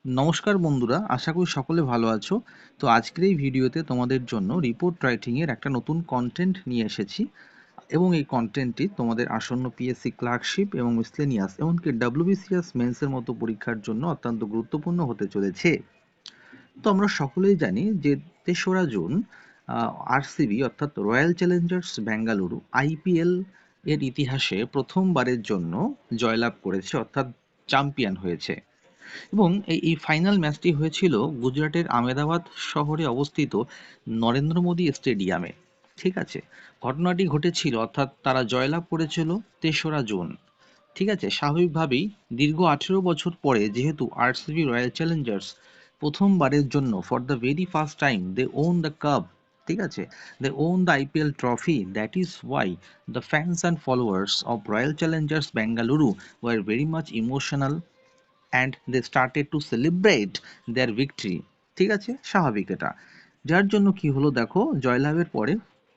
নমস্কার বন্ধুরা, আশা করি সকলে ভালো আছো। তো আজকের এই ভিডিওতে তোমাদের জন্য রিপোর্ট রাইটিং এর একটা নতুন কন্টেন্ট নিয়ে এসেছি এবং এই কন্টেন্টটি তোমাদের আসন্ন পিএসসি ক্লার্কশিপ এবং মিসলেনিয়াস এমনকি ডাব্লিউবিসিএস মেন্সের মতো পরীক্ষার জন্য অত্যন্ত গুরুত্বপূর্ণ হতে চলেছে। তো আমরা সকলেই জানি যে ৩রা জুন আরসিবি অর্থাৎ রয়্যাল চ্যালেঞ্জার্স বেঙ্গালুরু আইপিএল এর ইতিহাসে প্রথমবারের জন্য জয়লাভ করেছে অর্থাৎ চ্যাম্পিয়ন হয়েছে। এবং এই ফাইনাল ম্যাচটি হয়েছিল গুজরাটের আমেদাবাদ শহরে অবস্থিত নরেন্দ্র মোদী স্টেডিয়ামে। ঠিক আছে, ঘটনাটি ঘটেছিল অর্থাৎ তারা জয়লাভ করেছিল ৩রা জুন। ঠিক আছে, স্বাভাবিকভাবেই দীর্ঘ ১৮ বছর পরে যেহেতু আরসিবি রয়্যাল চ্যালেঞ্জার্স প্রথমবারের জন্য for the very first time they won the cup, ঠিক আছে, they won the IPL trophy, that is why the fans and followers of Royal Challengers Bengaluru were very much emotional and they started to celebrate their victory. ঠিক আছে, স্বাভাবিক এটা। যার জন্য কি হলো দেখো, জয়লাভের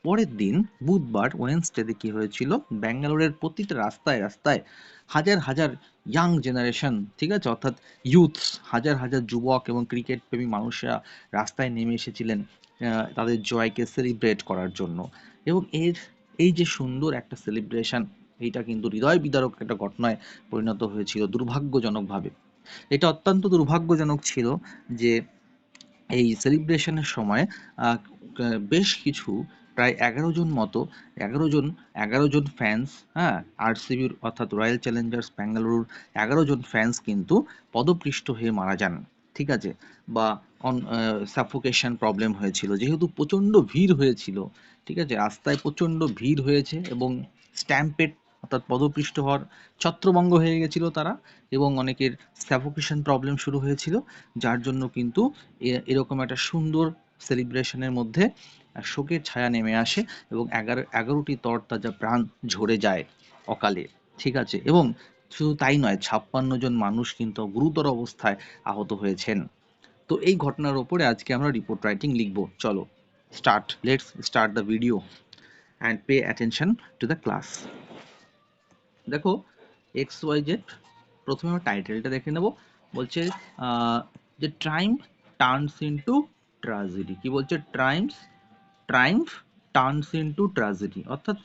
পরের দিন বুধবার ওয়েনসডেতে কি হয়েছিল, ব্যাঙ্গালোরের প্রতিটা রাস্তায় রাস্তায় হাজার হাজার ইয়াং জেনারেশন, ঠিক আছে, অর্থাৎ ইউথস, হাজার হাজার যুবক এবং ক্রিকেট প্রেমী মানুষরা রাস্তায় নেমে এসেছিলেন তাদের জয়কে সেলিব্রেট করার জন্য। এবং এই যে সুন্দর একটা সেলিব্রেশন, এইটা কিন্তু হৃদয় বিদারক একটা ঘটনায় পরিণত হয়েছিল দুর্ভাগ্যজনকভাবে। এটা অত্যন্ত দুর্ভাগ্যজনক ছিল যে এই সেলিব্রেশনের সময় বেশ কিছু প্রায় ১১ জন মতো ১১ জন ১১ জন ফ্যান্স, হ্যাঁ, আরসিবির অর্থাৎ রয়্যাল চ্যালেঞ্জার্স ব্যাঙ্গালুরুর ১১ জন ফ্যান্স কিন্তু পদপৃষ্ট হয়ে মারা যান। ঠিক আছে, বা সাফোকেশন প্রবলেম হয়েছিল যেহেতু প্রচণ্ড ভিড় হয়েছিল। ঠিক আছে, রাস্তায় প্রচণ্ড ভিড় হয়েছে এবং স্ট্যাম্পেড অর্থাৎ পদপৃষ্ট হওয়ার ছত্রভঙ্গ হয়ে গেছিল তারা, এবং অনেকের সাফোকেশন প্রবলেম শুরু হয়েছিল। যার জন্য কিন্তু এরকম একটা সুন্দর সেলিব্রেশনের মধ্যে শোকের ছায়া নেমে আসে এবং ১১টি তরতাজা প্রাণ ঝরে যায় অকালে। ঠিক আছে, এবং শুধু তাই নয়, ৫৬ জন মানুষ কিন্তু গুরুতর অবস্থায় আহত হয়েছেন। তো এই ঘটনার ওপরে আজকে আমরা রিপোর্ট রাইটিং লিখব। চলো let's start the video and pay attention to the class. দেখো, এক্স ওয়াই জেড, প্রথমে আমরা টাইটেলটা দেখে নেব। বলছে যে ট্রাইম্ফ টার্নস ইনটু ট্র্যাজেডি। কি বলছে? ট্রাইম্ফ টার্নস ইনটু ট্র্যাজেডি, অর্থাৎ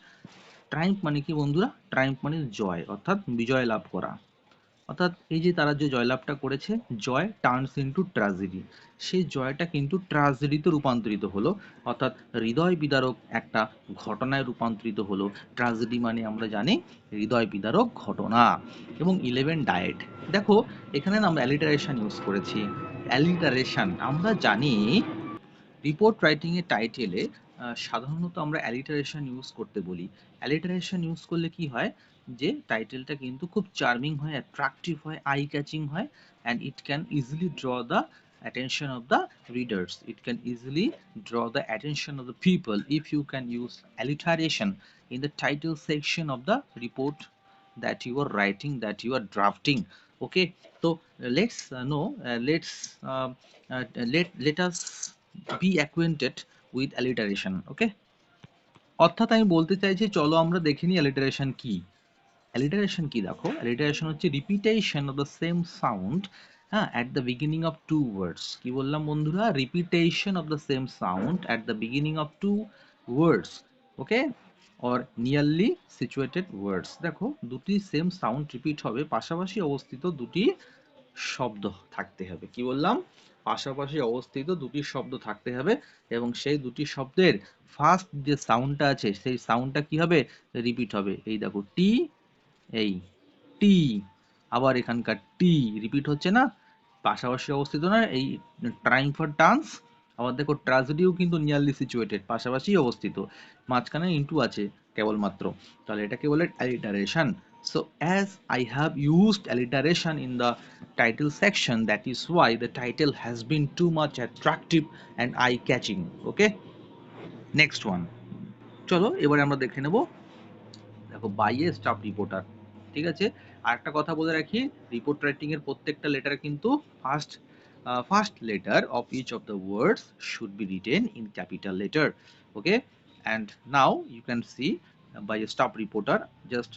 ট্রাইম্ফ মানে কি বন্ধুরা? ট্রাইম্ফ মানে জয়, অর্থাৎ বিজয় লাভ করা। অর্থাৎ এই যে তারা যে জয়লাভটা করেছে, জয় টার্নস ইনটু ট্র্যাজেডি, সেই জয়টা কিন্তু ট্র্যাজেডিতে রূপান্তরিত হলো, অর্থাৎ হৃদয় বিদারক একটা ঘটনায় রূপান্তরিত হলো। ট্র্যাজেডি মানে আমরা জানি হৃদয় বিদারক ঘটনা। এবং 11 ডায়েট। দেখো, এখানে না আমরা অ্যালিটারেশন ইউজ করেছি। অ্যালিটারেশন আমরা জানি রিপোর্ট রাইটিং এর টাইটেলে সাধারণত আমরা অ্যালিটারেশন ইউজ করতে বলি। অ্যালিটারেশন ইউজ করলে কি হয়, যে টাইটেলটা কিন্তু খুব চার্মিং হয়, অ্যাট্রাকটিভ হয়, আই ক্যাচিং হয়, and it can easily draw the attention of the readers. It can easily draw the attention of the people if you can use alliteration in the title section of the report that you are writing, that you are drafting. Okay, so let's know let's let us be acquainted with alliteration. Okay, অর্থাৎ আমি বলতে চাইছি, চলো আমরা দেখে নিই alliteration কি। alliteration কি? দেখো, alliteration হচ্ছে repetition of the same sound, হ্যাঁ, at the beginning of two words. কি বললাম বন্ধুরা? Repetition of the same sound at the beginning of two words. Okay, or nearly situated words. দেখো, দুটি সেম সাউন্ড রিপিট হবে, পাশাপাশি অবস্থিত দুটি শব্দ থাকতে হবে। কি বললাম? পাশাপাশি অবস্থিত দুটি শব্দ থাকতে হবে, এবং সেই দুটি শব্দের ফার্স্ট যে সাউন্ডটা আছে সেই সাউন্ডটা কি হবে? রিপিট হবে। এই দেখো, টি, এই টি, আবার এখানকার টি রিপিট হচ্ছে না, পাশাপাশি অবস্থিত না। এই ট্রাইং ফর ডান্স, আবার দেখো ট্র্যাজেডিও কিন্তু নিয়ারলি সিচুয়েটেড, পাশাপাশি অবস্থিত, মাঝখানে ইন্টু আছে কেবলমাত্র। তাহলে এটাকে বলে alliteration. So as I have used alliteration in the title section, that is why the title has been too much attractive and eye-catching. Okay, next one. চলো এবারে আমরা দেখে নেব। দেখো, বাই এ স্টাফ রিপোর্টার। ঠিক আছে, আর একটা কথা বলে রাখি, রিপোর্ট রাইটিং এর প্রত্যেকটা লেটার কিন্তু first letter of each of the words should be written in capital letter. Okay, and now you can see by a staff reporter just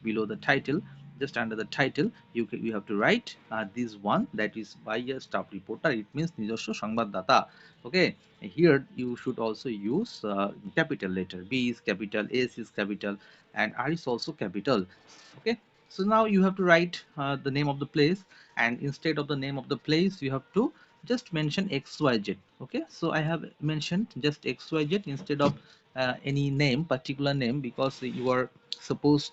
below the title, just under the title you have to write this one, that is by a staff reporter. It means নিজস্ব সংবাদদাতা. Okay, here you should also use capital letter. B is capital, S is capital, and R is also capital. Okay, so now you have to write the name of the place, and instead of the name of the place you have to just mention XYZ. Okay, so I have mentioned just XYZ instead of any name, particular name, because you are supposed,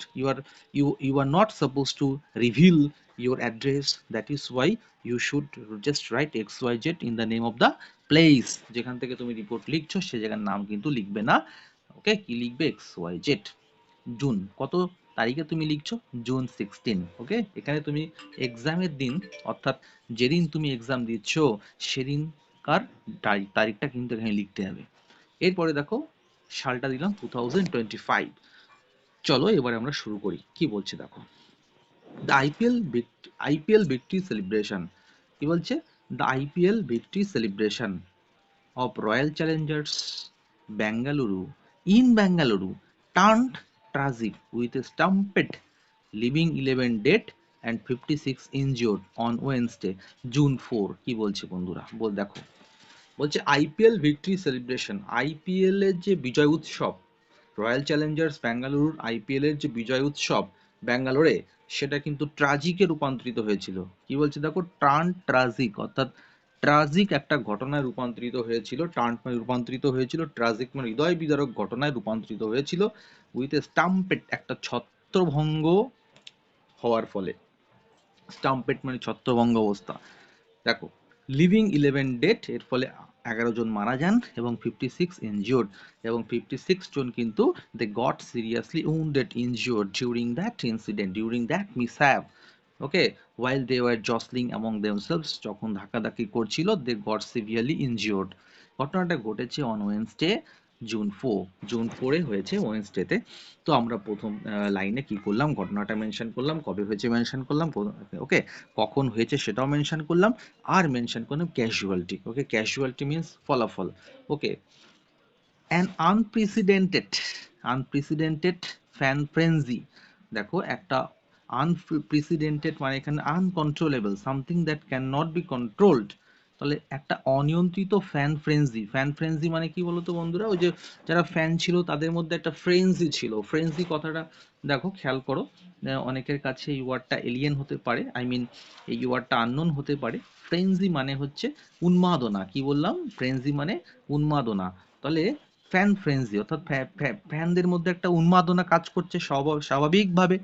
you are not supposed to reveal your address. That is why you should just write XYZ in the name of the place. যেখান থেকে তুমি report লিখছো সে জায়গার নাম কিন্তু লিখবে না। ওকে, কি লিখবে? XYZ। জুন, কত তারিখে তুমি লিখছো? জুন 16। ওকে, এখানে তুমি এক্সামের দিন, অর্থাৎ যেদিন তুমি এক্সাম দিচ্ছ সেদিনকার তারিখটা কিন্তু এখানে লিখতে হবে। এরপরে দেখো সালটা দিলাম 2025। চলো এবারে আমরা শুরু করি, কি বলছে দেখো। দ্য আইপিএল ভিক্টরি সেলিব্রেশন, কি বলছে? The IPL victory celebration of Royal Challengers Bengaluru in Bengaluru turned tragic with a stampede, leaving 11 dead and 56 injured on Wednesday, June 4। কি বলছে বন্ধুরা? দেখো, বলছে আইপিএল ভিক্টরি সেলিব্রেশন, আইপিএল এর যে বিজয় উৎসব, রয়্যাল চ্যালেঞ্জার্স ব্যাঙ্গালুরুর আইপিএল এর যে বিজয় উৎসব ব্যাঙ্গালোরে, সেটা কিন্তু ট্রাজিকে রূপান্তরিত হয়েছিল। কি বলছে দেখো, টার্ন ট্রাজিক, অর্থাৎ ট্রাজিক একটা ঘটনায় রূপান্তরিত হয়েছিল। টার্ন মানে রূপান্তরিত হয়েছিল, ট্রাজিক মানে হৃদয় বিদারক ঘটনায় রূপান্তরিত হয়েছিল। উইথ এ স্টাম্পেট, একটা ছত্রভঙ্গ হওয়ার ফলে। স্টাম্পেট মানে ছত্রভঙ্গ অবস্থা। দেখো, লিভিং 11 ডেথ, এর ফলে 11 জন মারা যান এবং 56 ইনজিওর্ড, এবং 56 জন কিন্তু they got seriously wounded injured during that incident, during that mishap. Okay, while they were jostling among themselves, যখন ধাক্কাধাক্কি করছিল, they got severely injured। ঘটনাটা ঘটেছে অন ওয়েনসডে জুন 4 এ হয়েছে, ওয়েনসডেতে। তো আমরা প্রথম লাইনে কি করলাম, ঘটনাটা মেনশন করলাম, কবে হয়েছে মেনশন করলাম, ওকে, কখন হয়েছে সেটাও মেনশন করলাম, আর মেনশন করলাম ক্যাজুয়ালিটি। ওকে, ক্যাজুয়ালিটি মিন্স ফলাফল। ওকে, অ্যান আনপ্রেসিডেন্টেড ফ্যান ফ্রেঞ্জি। দেখো, একটা আনপ্রেসিডেন্টেড মানে এখানে uncontrollable, something that can not be controlled. তাহলে একটা অনিয়ন্ত্রিত ফ্যান ফ্রেঞ্জি। ফ্যান ফ্রেঞ্জি মানে কি বলতো বন্ধুরা? ওই যে যারা ফ্যান ছিল তাদের মধ্যে একটা ফ্রেঞ্জি ছিল। ফ্রেঞ্জি কথাটা দেখো খেয়াল করো, অনেকের কাছে এই ওয়ার্ডটা এলিয়েন হতে পারে, আই মিন এই ওয়ার্ডটা আননোন হতে পারে। ফ্রেঞ্জি মানে হচ্ছে উন্মাদনা। কি বললাম? ফ্রেঞ্জি মানে উন্মাদনা। তাহলে ফ্যান ফ্রেঞ্জি অর্থাৎ ফ্যানদের মধ্যে একটা উন্মাদনা কাজ করছে স্বাভাবিকভাবে।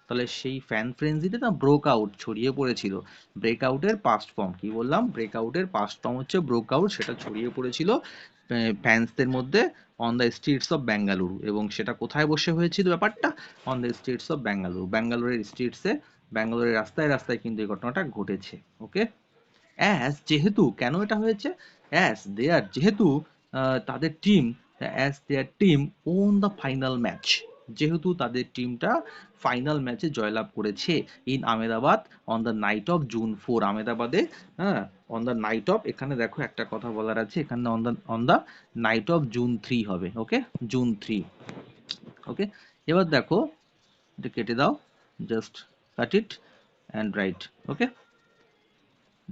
তাহলে সেই ফ্যান ফ্রেঞ্জিতে না ব্রোক আউট, ছড়িয়ে পড়েছিল। ব্রেকআউটের পাস্ট ফর্ম, কি বললাম? ব্রেকআউটের পাস্ট ফর্ম হচ্ছে ব্রোক আউট। সেটা ছড়িয়ে পড়েছিল ফ্যান্সদের মধ্যে on the streets of Bengaluru. এবং সেটা কোথায় বসে হয়েছিল ব্যাপারটা? On the streets of Bengaluru, ব্যাঙ্গালোরের স্ট্রিটসে, ব্যাঙ্গালোরের রাস্তায় রাস্তায় কিন্তু এই ঘটনাটা ঘটেছে। ওকে, অ্যাজ যেহেতু, কেন এটা হয়েছে? অ্যাজ দেয়ার, যেহেতু তাদের team, as there team won the final match, যেহেতু তাদের টিমটা ফাইনাল ম্যাচে জয়লাভ করেছে in Ahmedabad on the night of June 4। আহমেদাবাদে, হ্যাঁ, অন দ্য নাইট অফ, এখানে দেখো একটা কথা বলার আছে, এখানে on the night of June 3 হবে। ওকে, জুন 3। ওকে, এবার দেখো, এটা কেটে দাও, just cut it and write. Okay,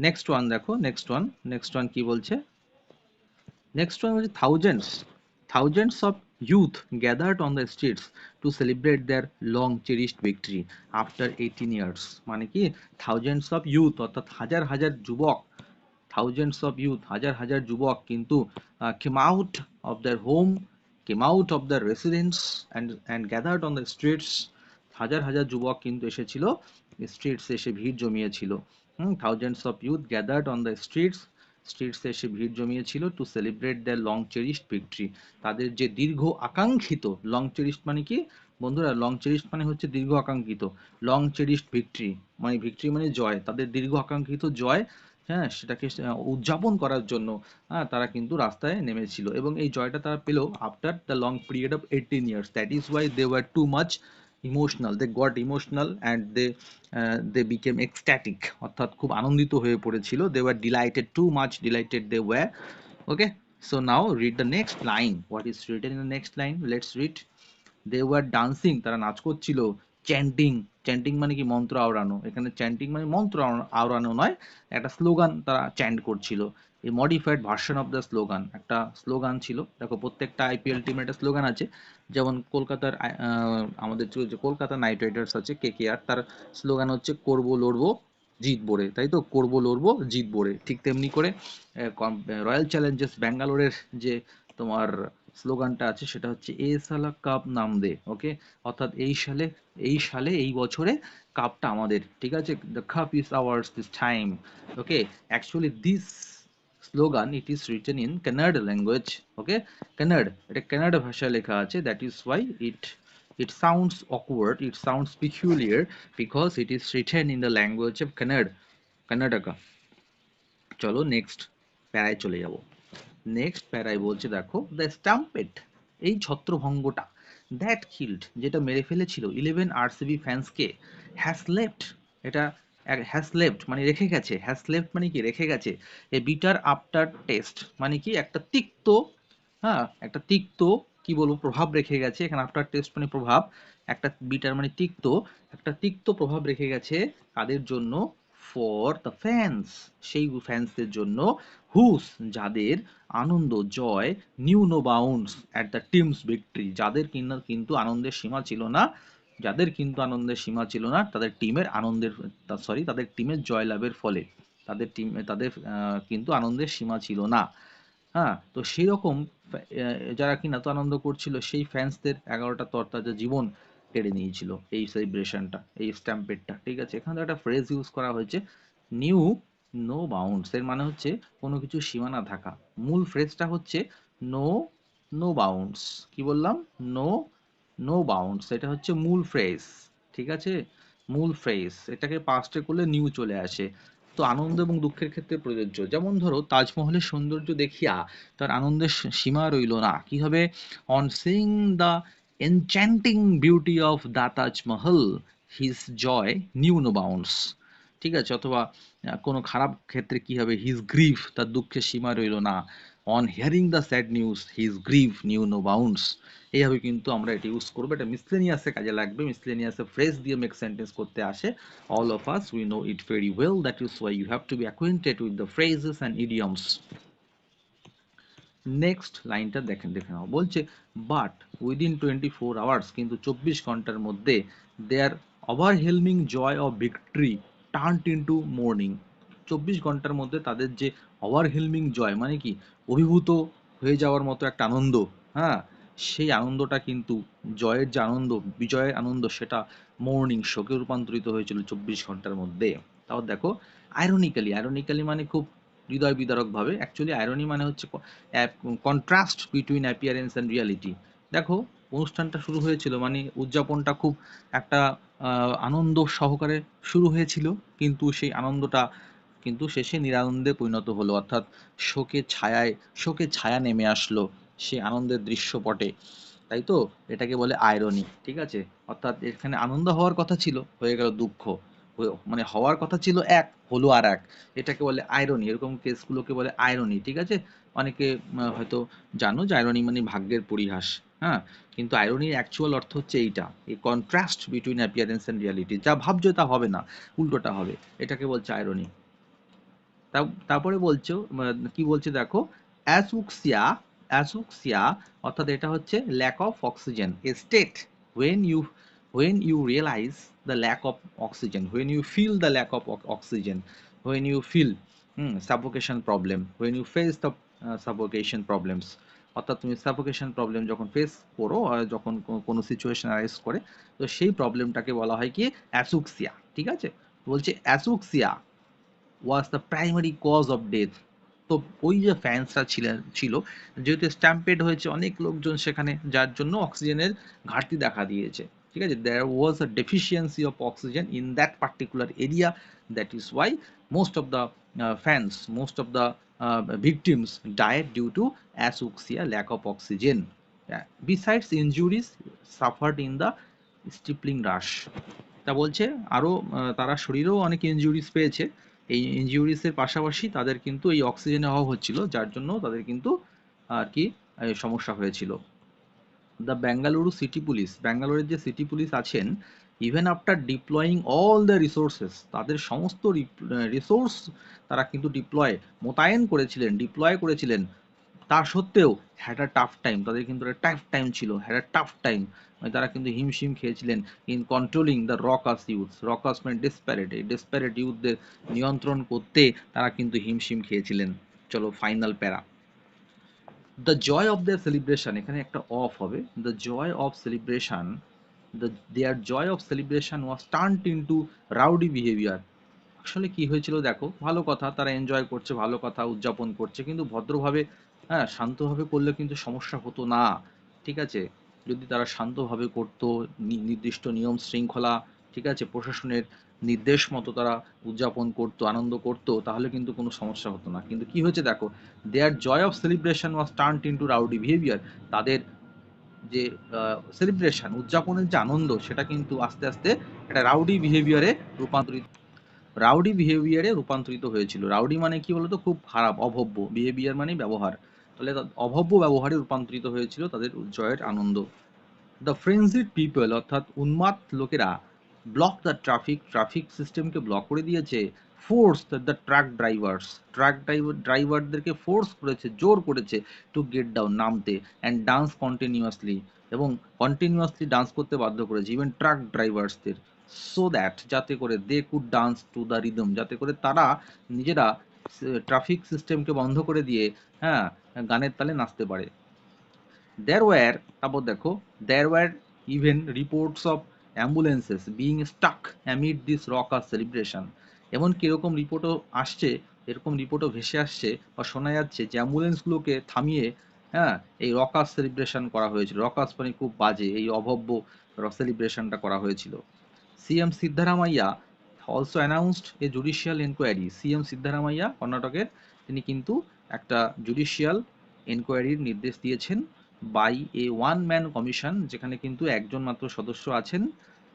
next one দেখো, নেক্সট ওয়ান কি বলছে? নেক্সট ওয়ান হচ্ছে thousands of youth gathered on the streets to celebrate their long cherished victory after 18 years. মানে কি? থাউজেন্ডস অফ ইউথ অর্থাৎ হাজার হাজার যুবক, থাউজেন্ডস অফ ইউথ হাজার হাজার যুবক কিন্তু came out of their home, came out of the residence and gathered on the streets. হাজার হাজার যুবক কিন্তু এসেছিল, স্ট্রিটসে এসে ভিড় জমিয়েছিল। Thousands of youth gathered on the স্ট্রিটসে এসে ভিড় জমিয়েছিল to celebrate the long cherished victory, তাদের যে দীর্ঘ আকাঙ্ক্ষিত, লং চেরিশড মানে কি বন্ধুরা? লং চেরিশড মানে হচ্ছে দীর্ঘ আকাঙ্ক্ষিত। লং চেরিশড ভিক্টরি মানে, ভিক্টরি মানে জয়, তাদের দীর্ঘ আকাঙ্ক্ষিত জয়, হ্যাঁ, সেটাকে উদযাপন করার জন্য তারা কিন্তু রাস্তায় নেমেছিল। এবং এই জয়টা তারা পেল after the long period of 18 years. That is why they were too much emotional, they got emotional and they became ecstatic, অর্থাৎ খুব আনন্দিত হয়ে পড়েছিল। They were delighted, too much delighted they were. Okay, so now read the next line. What is written in the next line? Let's read. They were dancing, তারা নাচ করছিল, chanting, chanting মানে কি মন্ত্র আওড়ানো, এখানে চ্যান্টিং মানে মন্ত্র আওড়ানো নয়, একটা স্লোগান তারা চ্যান্ট করছিল, এই modified version of the slogan, একটা স্লোগান ছিল। দেখো প্রত্যেকটা আইপিএল টিমের একটা স্লোগান আছে, যেমন কলকাতার আমাদের যে কলকাতা নাইট রাইডার্স আছে কেকেআর, তার স্লোগান হচ্ছে করবো লড়বো জিতবো রে, তাই তো, করবো লড়বো জিতবো রে। ঠিক তেমনি করে রয়্যাল চ্যালেঞ্জার্স ব্যাঙ্গালোরের যে তোমার স্লোগানটা আছে সেটা হচ্ছে এ সালা কাপ নাম দে, ওকে, অর্থাৎ এই সালে এই বছরে কাপটা আমাদের, ঠিক আছে, the cup is ours this time, okay. Actually this slogan it is written in Kannada language, okay, Kannada, এটা কান্নাড় ভাষায় লেখা আছে, that is why it sounds awkward, it sounds peculiar because it is written in the language of Kannada. চলো next প্যারায় চলে যাব। Next প্যারায় বলছে দেখো, the stampede, এই ছত্রভঙ্গটা, দ্যাট কিল্ড, যেটা মেরে ফেলেছিল 11 আরসিবি ফ্যান্সকে, হ্যাজ লেফট, এটা হ্যাজ লেফট মানে রেখে গেছে, হ্যাজ লেফট মানে কি রেখে গেছে, এ বিটার আফটার টেস্ট মানে কি একটা তিক্ত, হ্যাঁ একটা তিক্ত, কি বলবো, প্রভাব রেখে গেছে, এখানে আফটার টেস্ট মানে প্রভাব, একটা বিটার মানে তিক্ত, একটা তিক্ত প্রভাব রেখে গেছে কাদের জন্য, ফর দ্য ফ্যান্স, সেই ফ্যান্সদের জন্য, হুস, যাদের আনন্দ, joy, knew no bounds at the team's victory, যাদের কিন্তু আনন্দের সীমা ছিল না, যাদের কিন্তু আনন্দের সীমা ছিল না তাদের টিমের আনন্দের, সরি, তাদের টিমের জয়লাভের ফলে, তাদের কিন্তু আনন্দের সীমা ছিল না, হ্যাঁ। তো সেই রকম যারা কিনা তো আনন্দ করছিল সেই ফ্যান্সদের 11টা তরতাজা জীবন কেড়ে নিয়েছিল এই সেলিব্রেশনটা, এই স্ট্যাম্পেডটা, ঠিক আছে। এখানে একটা ফ্রেজ ইউজ করা হয়েছে, নিউ নো বাউন্ডস, এর মানে হচ্ছে কোনো কিছু সীমানা থাকা, মূল ফ্রেজটা হচ্ছে নো নো বাউন্ডস, কি বললাম, নো নো বাউন্ডস, এটা হচ্ছে মূল ফ্রেজ, ঠিক আছে, মূল ফ্রেজ, এটাকে পাস্টে করলে নিউ চলে আসে। তো আনন্দ এবং দুঃখের ক্ষেত্রে প্রযোজ্য, যেমন ধরো তাজমহলের সৌন্দর্য দেখিয়া তার আনন্দের সীমা রইল না, কি হবে, on seeing the enchanting beauty of the Taj Mahal his joy knew no bounds, ঠিক আছে। অথবা কোনো খারাপ ক্ষেত্রে কি হবে, হিজ গ্রিফ, তার দুঃখের সীমা রইল না, on hearing the sad news his grief knew no bounds, এইভাবে কিন্তু আমরা এটা ইউজ করবো, এটা মিসলেনিয়াসে কাজে লাগবে, মিসলেনিয়াসে ফ্রেজ দিয়ে মেক সেন্টেন্স করতে আসে, all of us we know it very well, that is why you have to be acquainted with the phrases and idioms. Next লাইনটা দেখে নাও, বলছে বাট উইদিন 24 আওয়ার্স, কিন্তু 24 ঘন্টার মধ্যে, their overwhelming joy of victory turned into mourning, 24 ঘন্টার মধ্যে তাদের যে ওভারহেলমিং জয় মানে কি অভিভূত হয়ে যাওয়ার মতো একটা আনন্দ, হ্যাঁ, সেই আনন্দটা কিন্তু, জয়ের যে আনন্দ, বিজয়ের আনন্দ, সেটা মর্নিং শোকে রূপান্তরিত হয়েছিল 24 ঘন্টার মধ্যে। তাও দেখো, আইরনিক্যালি মানে খুব হৃদয় বিদারক ভাবে, অ্যাকচুয়ালি আইরনি মানে হচ্ছে contrast between appearance and reality. দেখো অনুষ্ঠানটা শুরু হয়েছিল মানে উদযাপনটা খুব একটা আনন্দ সহকারে শুরু হয়েছিল, কিন্তু সেই আনন্দটা কিন্তু শেষে নিরানন্দে পরিণত হলো, অর্থাৎ শোকের ছায়া নেমে আসলো সেই আনন্দের দৃশ্যপটে, তাই তো, এটাকে বলে আয়রনি, ঠিক আছে। অর্থাৎ এখানে আনন্দ হওয়ার কথা ছিল, হয়ে গেল দুঃখ, মানে হওয়ার কথা ছিল এক, হলো আর এক, এটাকে বলে আয়রনি, এরকম কেসগুলোকে বলে আয়রনি, ঠিক আছে। অনেকে হয়তো জানো যে আয়রনি মানে ভাগ্যের পরিহাস, হ্যাঁ, কিন্তু আয়রনির অ্যাকচুয়াল অর্থ হচ্ছে এইটা, এই contrast between appearance and reality, যা ভাবছো তা হবে না, উল্টোটা হবে, এটাকে বলছে আয়রনি। তারপরে বলছো, কি বলছে দেখো, অ্যাসুক্সিয়া, অ্যাসুক্সিয়া অর্থাৎ এটা হচ্ছে lack of oxygen, a state when you when you realize the lack of oxygen, when you feel the lack of oxygen, when you feel suffocation problem, when you face the suffocation problems, অর্থাৎ তুমি suffocation problem যখন face করো, যখন কোনো situation arise করে, তো সেই প্রবলেমটাকে বলা হয় কি অ্যাসুক্সিয়া, ঠিক আছে। বলছে asphyxia was the primary cause of death. তো ওই যে ফ্যান্সরা ছিল, যেহেতু স্ট্যাম্পেড হয়েছে অনেক লোকজন সেখানে, যার জন্য অক্সিজেনের ঘাটতি দেখা দিয়েছে, ঠিক আছে, there was a deficiency of oxygen in that particular area, that is why most of the fans, most of the victims died due to asphyxia, lack of oxygen. Besides injuries suffered in the stippling rush, তা বলছে আরও তারা শরীরেও অনেক ইনজুরিস পেয়েছে, এই ইনজুরিসের পাশাপাশি তাদের কিন্তু এই অক্সিজেনের অভাব হচ্ছিল, যার জন্য তাদের কিন্তু আর কি সমস্যা হয়েছিল। দ্য বেঙ্গালুরু সিটি পুলিশ, ব্যাঙ্গালোরের যে সিটি পুলিশ আছেন, even after ডিপ্লয়িং all the resources, তাদের সমস্ত রিসোর্স তারা কিন্তু মোতায়েন করেছিলেন, ডিপ্লয় করেছিলেন, তা সত্ত্বেও হ্যাড আ টাফ টাইম, তাদের কিন্তু একটা টাফ টাইম ছিল, হ্যাড আ টাফ টাইম, মানে তারা কিন্তু হিমশিম খেয়েছিলেন ইন কন্ট্রোলিং দ্য রকাস ইউথ। রকাস মানে ডেসপারেট, এই ডেসপারেট ইউথদের নিয়ন্ত্রণ করতে তারা কিন্তু হিমশিম খেয়েছিলেন। চলো final para, the joy of the celebration, এখানে একটা অফ হবে, the joy of celebration, their joy of celebration was turned into rowdy behaviour. আসলে কি হয়েছিল দেখো, ভালো কথা, তারা এনজয় করছে, ভালো কথা, উদযাপন করছে, কিন্তু ভদ্রভাবে, হ্যাঁ শান্তভাবে করলে কিন্তু সমস্যা হতো না, ঠিক আছে? যদি তারা শান্তভাবে করতো, নির্দিষ্ট নিয়ম শৃঙ্খলা, ঠিক আছে, প্রশাসনের নির্দেশ মতো তারা উদযাপন করতো, আনন্দ করতো, তাহলে কিন্তু কোনো সমস্যা হতো না। কিন্তু কি হয়েছে দেখো, their joy of celebration was turned into rowdy behaviour, তাদের যে সেলিব্রেশন, উদযাপনের যে আনন্দ, সেটা কিন্তু আস্তে আস্তে একটা রাউডি বিহেভিয়ারে রূপান্তরিত হয়েছিল। রাউডি মানে কি বলতো, খুব খারাপ, অভব্য, বিহেভিয়ার মানে ব্যবহার, তাহলে অভব্য ব্যবহারে রূপান্তরিত হয়েছিল তাদের জয়ের আনন্দ। দ্য ফ্রেন্সিড পিপল, অর্থাৎ উন্মাদ লোকেরা, ব্লক দ্য ট্রাফিক, ট্রাফিক সিস্টেমকে ব্লক করে দিয়েছে। ফোর্স দ্য ট্রাক ড্রাইভারদেরকে ফোর্স করেছে, জোর করেছে, টু গেট ডাউন, নামতে, অ্যান্ড ডান্স কন্টিনিউয়াসলি, এবং কন্টিনিউয়াসলি ডান্স করতে বাধ্য করেছে ইভেন ট্রাক ড্রাইভার্সদের, সো দ্যাট, যাতে করে they could dance to the rhythm, যাতে করে তারা নিজেরা ট্রাফিক সিস্টেমকে বন্ধ করে দিয়ে, হ্যাঁ, গানের তালে নাচতে পারে। তারপর দেখো, there were even reports of ambulances being stuck amid this raucous celebration। এমন কিরকম রিপোর্টও আসছে, এরকম রিপোর্টও ভেসে আসছে বা শোনা যাচ্ছে যে অ্যাম্বুলেন্সগুলোকে থামিয়ে, হ্যাঁ, এই রকাস সেলিব্রেশন করা হয়েছিল। রকাস মানে খুব বাজে, এই অভব্য সেলিব্রেশনটা করা হয়েছিল। CM Siddaramaiah also announced a judicial enquiry. CM Siddaramaiah, কর্ণাটকের, তিনি কিন্তু একটা জুডিশিয়াল এনকোয়ারির নির্দেশ দিয়েছেন, by a one man commission, যেখানে কিন্তু একজন মাত্র সদস্য আছেন,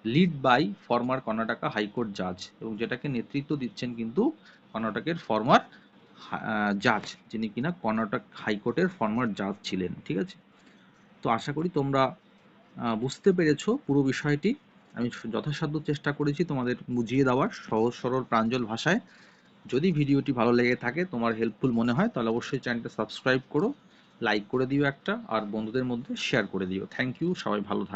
led by former Karnataka high court জাজ, এবং যেটাকে নেতৃত্ব দিচ্ছেন কিন্তু কর্ণাটকের ফর্মার জাজ, যিনি কিনা কর্ণাটক হাইকোর্টের ফর্মার জাজ ছিলেন, ঠিক আছে? তো আশা করি তোমরা বুঝতে পেরেছো পুরো বিষয়টি। আমি যথাসাধ্য চেষ্টা করেছি তোমাদের বুঝিয়ে দেওয়ার সহজ সরল প্রাঞ্জল ভাষায়। যদি ভিডিওটি ভালো লেগে থাকে, তোমার হেল্পফুল মনে হয়, তাহলে অবশ্যই চ্যানেলটা সাবস্ক্রাইব করো, লাইক করে দিও একটা, আর বন্ধুদের মধ্যে শেয়ার করে দিও। থ্যাংক ইউ, সবাই ভালো থাকো।